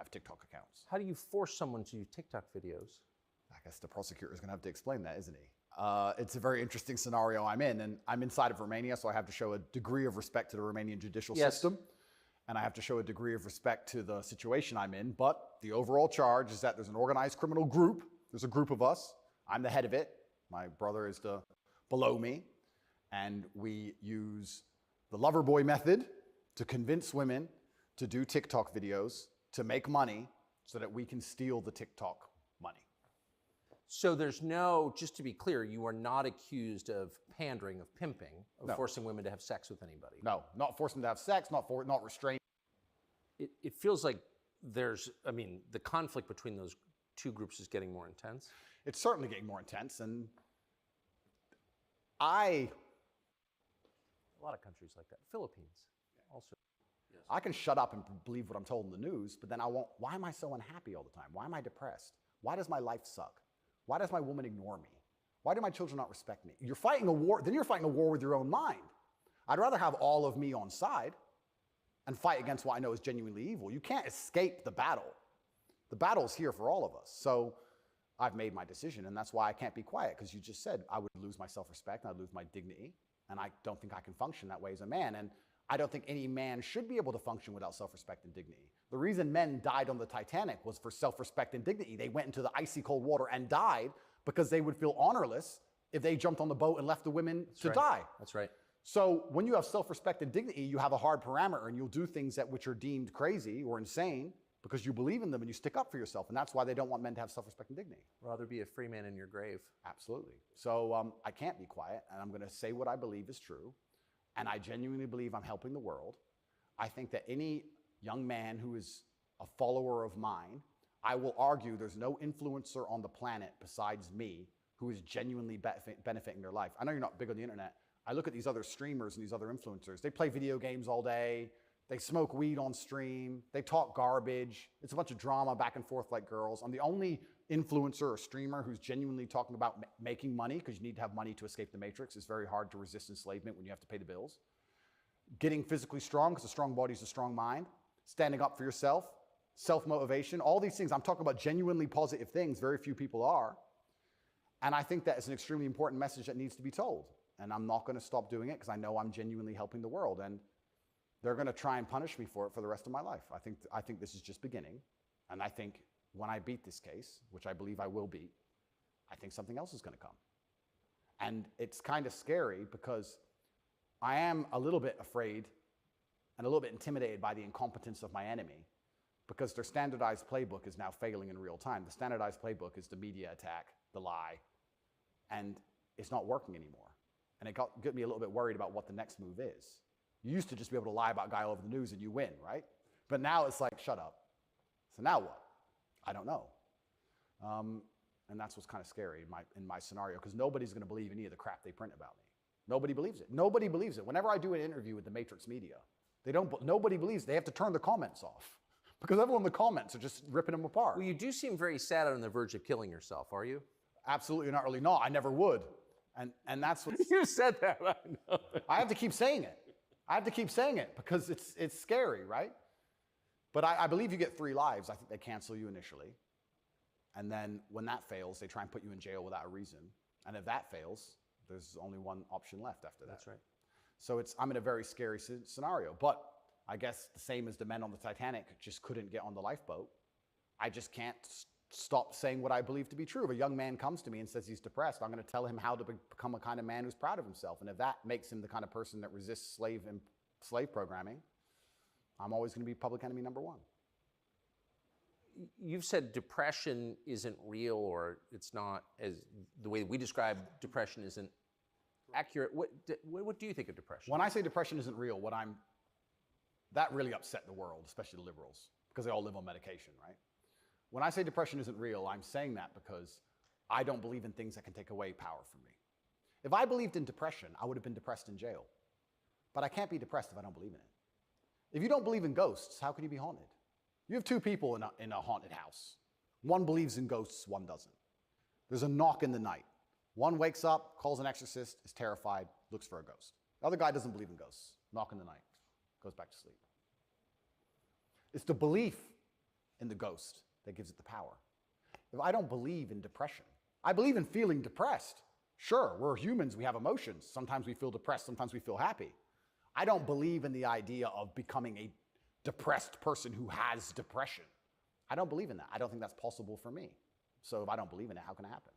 have TikTok accounts. How do you force someone to do TikTok videos? I guess the prosecutor is going to have to explain that, isn't he? It's a very interesting scenario I'm in, and I'm inside of Romania, so I have to show a degree of respect to the Romanian judicial system, and I have to show a degree of respect to the situation I'm in. But the overall charge is that there's an organized criminal group. There's a group of us. I'm the head of it. My brother is below me, and we use the lover boy method to convince women to do TikTok videos to make money so that we can steal the TikTok money. So there's no, just to be clear, you are not accused of pandering, of pimping, of forcing women to have sex with anybody. No, not forcing them to have sex, not restrain. It feels like the conflict between those two groups is getting more intense. It's certainly getting more intense, and a lot of countries like that. Philippines also. Yes. I can shut up and believe what I'm told in the news, but then why am I so unhappy all the time? Why am I depressed? Why does my life suck? Why does my woman ignore me? Why do my children not respect me? You're fighting a war, then you're fighting a war with your own mind. I'd rather have all of me on side and fight against what I know is genuinely evil. You can't escape the battle. The battle's here for all of us. So I've made my decision, and that's why I can't be quiet, because you just said I would lose my self-respect and I'd lose my dignity, and I don't think I can function that way as a man. And I don't think any man should be able to function without self-respect and dignity. The reason men died on the Titanic was for self-respect and dignity. They went into the icy cold water and died because they would feel honorless if they jumped on the boat and left the women to die. That's right. So when you have self-respect and dignity, you have a hard parameter, and you'll do things which are deemed crazy or insane because you believe in them and you stick up for yourself. And that's why they don't want men to have self-respect and dignity. Rather be a free man in your grave. Absolutely. So I can't be quiet, and I'm going to say what I believe is true. And I genuinely believe I'm helping the world. I think that any young man who is a follower of mine, I will argue there's no influencer on the planet besides me who is genuinely benefiting their life. I know you're not big on the internet. I look at these other streamers and these other influencers. They play video games all day. They smoke weed on stream. They talk garbage. It's a bunch of drama back and forth like girls. I'm the only influencer or streamer who's genuinely talking about making money, because you need to have money to escape the matrix. It's very hard to resist enslavement when you have to pay the bills. Getting physically strong, because a strong body is a strong mind. Standing up for yourself. Self-motivation. All these things. I'm talking about genuinely positive things. Very few people are. And I think that is an extremely important message that needs to be told. And I'm not going to stop doing it because I know I'm genuinely helping the world. And they're going to try and punish me for it for the rest of my life. I think this is just beginning. And I think when I beat this case, which I believe I will beat, I think something else is going to come. And it's kind of scary because I am a little bit afraid and a little bit intimidated by the incompetence of my enemy, because their standardized playbook is now failing in real time. The standardized playbook is the media attack, the lie, and it's not working anymore. And it got me a little bit worried about what the next move is. You used to just be able to lie about a guy all over the news and you win, right? But now it's like, shut up. So now what? I don't know. And that's what's kind of scary in my scenario, because nobody's going to believe any of the crap they print about me. Nobody believes it. Nobody believes it. Whenever I do an interview with the Matrix Media, nobody believes. They have to turn the comments off because everyone in the comments are just ripping them apart. Well, you do seem very sad on the verge of killing yourself, are you? Absolutely not, really not. I never would. And that's what you said that. I know. I have to keep saying it. I have to keep saying it because it's scary, right? But I believe you get 3 lives. I think they cancel you initially. And then when that fails, they try and put you in jail without a reason. And if that fails, there's only one option left after that. That's right. So I'm in a very scary scenario. But I guess the same as the men on the Titanic just couldn't get on the lifeboat. I just can't stop saying what I believe to be true. If a young man comes to me and says he's depressed, I'm going to tell him how to become a kind of man who's proud of himself. And if that makes him the kind of person that resists slave programming, I'm always going to be public enemy number 1. You've said depression isn't real, or it's not, as the way we describe depression isn't accurate. What do you think of depression? When I say depression isn't real, that really upset the world, especially the liberals, because they all live on medication, right? When I say depression isn't real, I'm saying that because I don't believe in things that can take away power from me. If I believed in depression, I would have been depressed in jail. But I can't be depressed if I don't believe in it. If you don't believe in ghosts, how can you be haunted? You have 2 people in a haunted house. One believes in ghosts, one doesn't. There's a knock in the night. One wakes up, calls an exorcist, is terrified, looks for a ghost. The other guy doesn't believe in ghosts. Knock in the night, goes back to sleep. It's the belief in the ghost that gives it the power. If I don't believe in depression, I believe in feeling depressed. Sure, we're humans, we have emotions. Sometimes we feel depressed, sometimes we feel happy. I don't believe in the idea of becoming a depressed person who has depression. I don't believe in that. I don't think that's possible for me. So if I don't believe in it, how can it happen?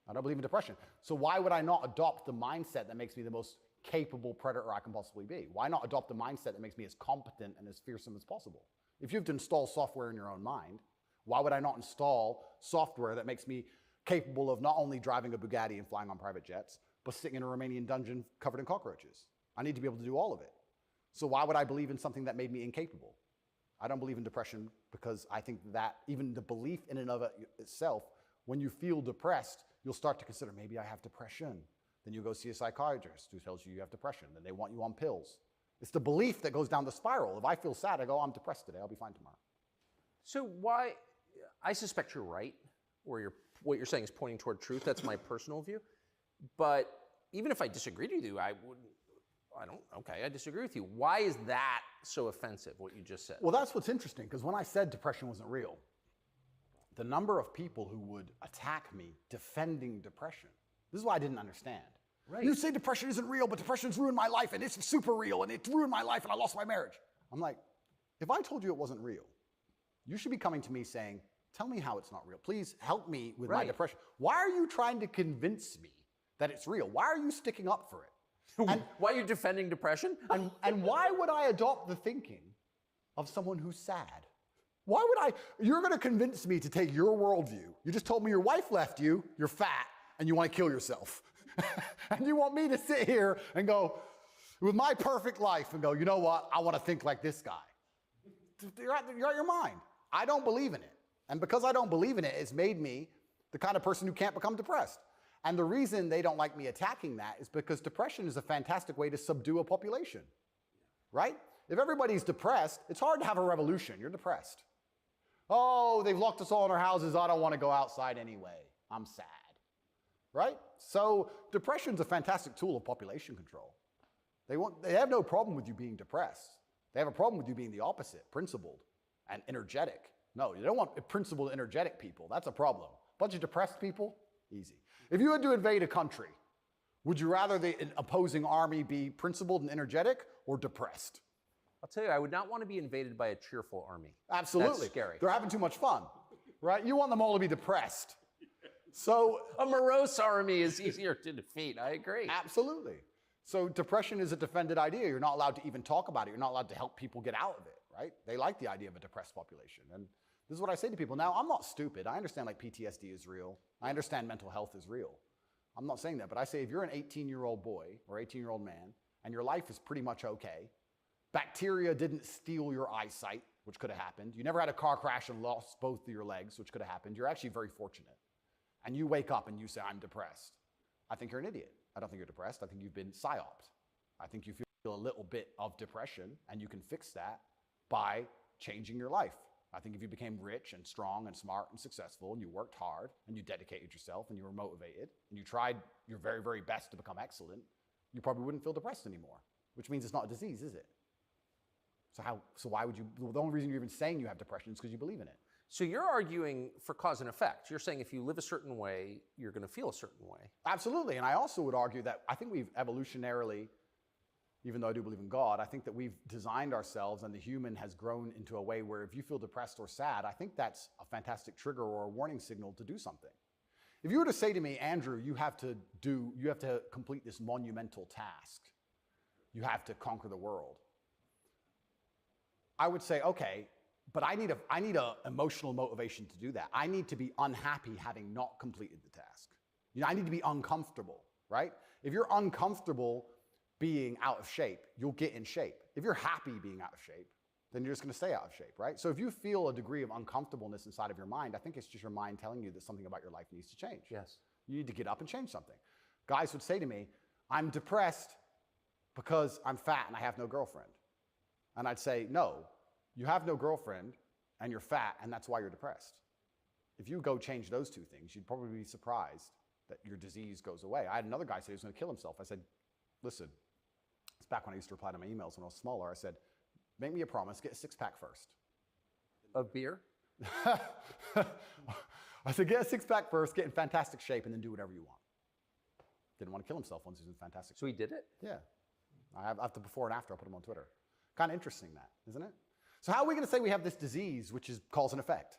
I don't believe in depression. So why would I not adopt the mindset that makes me the most capable predator I can possibly be? Why not adopt the mindset that makes me as competent and as fearsome as possible? If you have to install software in your own mind, why would I not install software that makes me capable of not only driving a Bugatti and flying on private jets, but sitting in a Romanian dungeon covered in cockroaches? I need to be able to do all of it. So why would I believe in something that made me incapable? I don't believe in depression because I think that even the belief in and of itself, when you feel depressed, you'll start to consider, maybe I have depression. Then you go see a psychiatrist who tells you you have depression. Then they want you on pills. It's the belief that goes down the spiral. If I feel sad, I go, I'm depressed today. I'll be fine tomorrow. So why, I suspect you're right, or what you're saying is pointing toward truth. That's my personal view. But even if I disagreed with you, I disagree with you. Why is that so offensive, what you just said? Well, that's what's interesting, because when I said depression wasn't real, the number of people who would attack me defending depression, this is why I didn't understand. Right. You say depression isn't real, but depression's ruined my life, and it's super real, and it ruined my life, and I lost my marriage. I'm like, if I told you it wasn't real, you should be coming to me saying, tell me how it's not real. Please help me with my depression. Why are you trying to convince me that it's real? Why are you sticking up for it? And why are you defending depression? And why would I adopt the thinking of someone who's sad? Why would I? You're going to convince me to take your worldview. You just told me your wife left you, you're fat, and you want to kill yourself. And you want me to sit here and go, with my perfect life, and go, you know what? I want to think like this guy. You're out your mind. I don't believe in it. And because I don't believe in it, it's made me the kind of person who can't become depressed. And the reason they don't like me attacking that is because depression is a fantastic way to subdue a population, right? If everybody's depressed, it's hard to have a revolution. You're depressed. Oh, they've locked us all in our houses. I don't want to go outside anyway. I'm sad, right? So depression's a fantastic tool of population control. They have no problem with you being depressed. They have a problem with you being the opposite, principled and energetic. No, you don't want principled, energetic people. That's a problem. A bunch of depressed people, easy. If you had to invade a country, would you rather the opposing army be principled and energetic or depressed? I'll tell you, I would not want to be invaded by a cheerful army. Absolutely. That's scary. They're having too much fun, right? You want them all to be depressed. So a morose army is easier to defeat. I agree. Absolutely. So depression is a defended idea. You're not allowed to even talk about it. You're not allowed to help people get out of it, right? They like the idea of a depressed population. And this is what I say to people. Now, I'm not stupid. I understand like PTSD is real. I understand mental health is real. I'm not saying that, but I say if you're an 18-year-old boy or 18-year-old man and your life is pretty much okay, bacteria didn't steal your eyesight, which could have happened. You never had a car crash and lost both of your legs, which could have happened. You're actually very fortunate. And you wake up and you say, I'm depressed. I think you're an idiot. I don't think you're depressed. I think you've been psyoped. I think you feel a little bit of depression, and you can fix that by changing your life. I think if you became rich and strong and smart and successful, and you worked hard, and you dedicated yourself, and you were motivated, and you tried your very, very best to become excellent, you probably wouldn't feel depressed anymore, which means it's not a disease, is it? So why would you, the only reason you're even saying you have depression is because you believe in it. So you're arguing for cause and effect. You're saying if you live a certain way, you're going to feel a certain way. Absolutely. And I also would argue that I think we've evolutionarily, even though I do believe in God, I think that we've designed ourselves and the human has grown into a way where if you feel depressed or sad, I think that's a fantastic trigger or a warning signal to do something. If you were to say to me, Andrew, you have to complete this monumental task. You have to conquer the world. I would say, okay, but I need a emotional motivation to do that. I need to be unhappy having not completed the task. You know, I need to be uncomfortable, right? If you're uncomfortable being out of shape, you'll get in shape. If you're happy being out of shape, then you're just going to stay out of shape, right? So if you feel a degree of uncomfortableness inside of your mind, I think it's just your mind telling you that something about your life needs to change. Yes. You need to get up and change something. Guys would say to me, I'm depressed because I'm fat and I have no girlfriend. And I'd say, no, you have no girlfriend and you're fat and that's why you're depressed. If you go change those two things, you'd probably be surprised that your disease goes away. I had another guy say he was going to kill himself. I said, listen, it's back when I used to reply to my emails when I was smaller. I said, make me a promise, get a six-pack first. of beer? I said, get a six-pack first, get in fantastic shape, and then do whatever you want. Didn't want to kill himself once he was in fantastic shape. So he did it? Yeah. I have the before and after. I'll put them on Twitter. Kind of interesting that, isn't it? So how are we going to say we have this disease, which is cause and effect?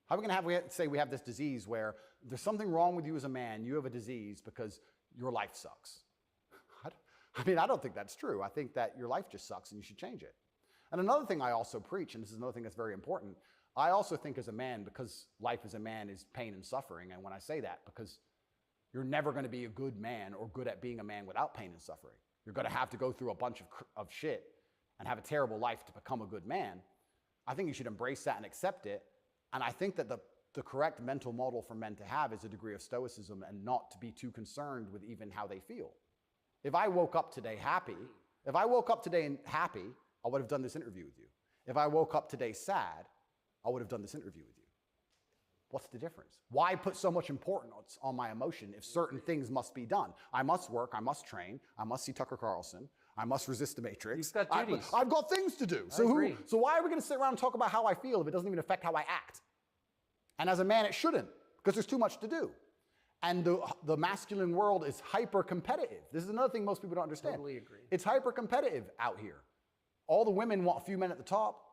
How are we going to say we have this disease where there's something wrong with you as a man, you have a disease because your life sucks? I mean, I don't think that's true. I think that your life just sucks and you should change it. And another thing I also preach, and this is another thing that's very important, I also think as a man, because life as a man is pain and suffering, and when I say that, because you're never going to be a good man or good at being a man without pain and suffering. You're going to have to go through a bunch of shit and have a terrible life to become a good man. I think you should embrace that and accept it. And I think that the correct mental model for men to have is a degree of stoicism and not to be too concerned with even how they feel. If I woke up today happy, I would have done this interview with you. If I woke up today sad, I would have done this interview with you. What's the difference? Why put so much importance on my emotion if certain things must be done? I must work, I must train, I must see Tucker Carlson, I must resist the Matrix. You've got duties. I've got things to do. So why are we going to sit around and talk about how I feel if it doesn't even affect how I act? And as a man, it shouldn't, because there's too much to do. And the masculine world is hyper-competitive. This is another thing most people don't understand. Totally agree. It's hyper-competitive out here. All the women want a few men at the top.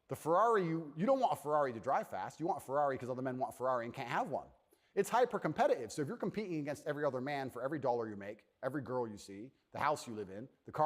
The Ferrari, you don't want a Ferrari to drive fast. You want a Ferrari because other men want a Ferrari and can't have one. It's hyper-competitive. So if you're competing against every other man for every dollar you make, every girl you see, the house you live in, the car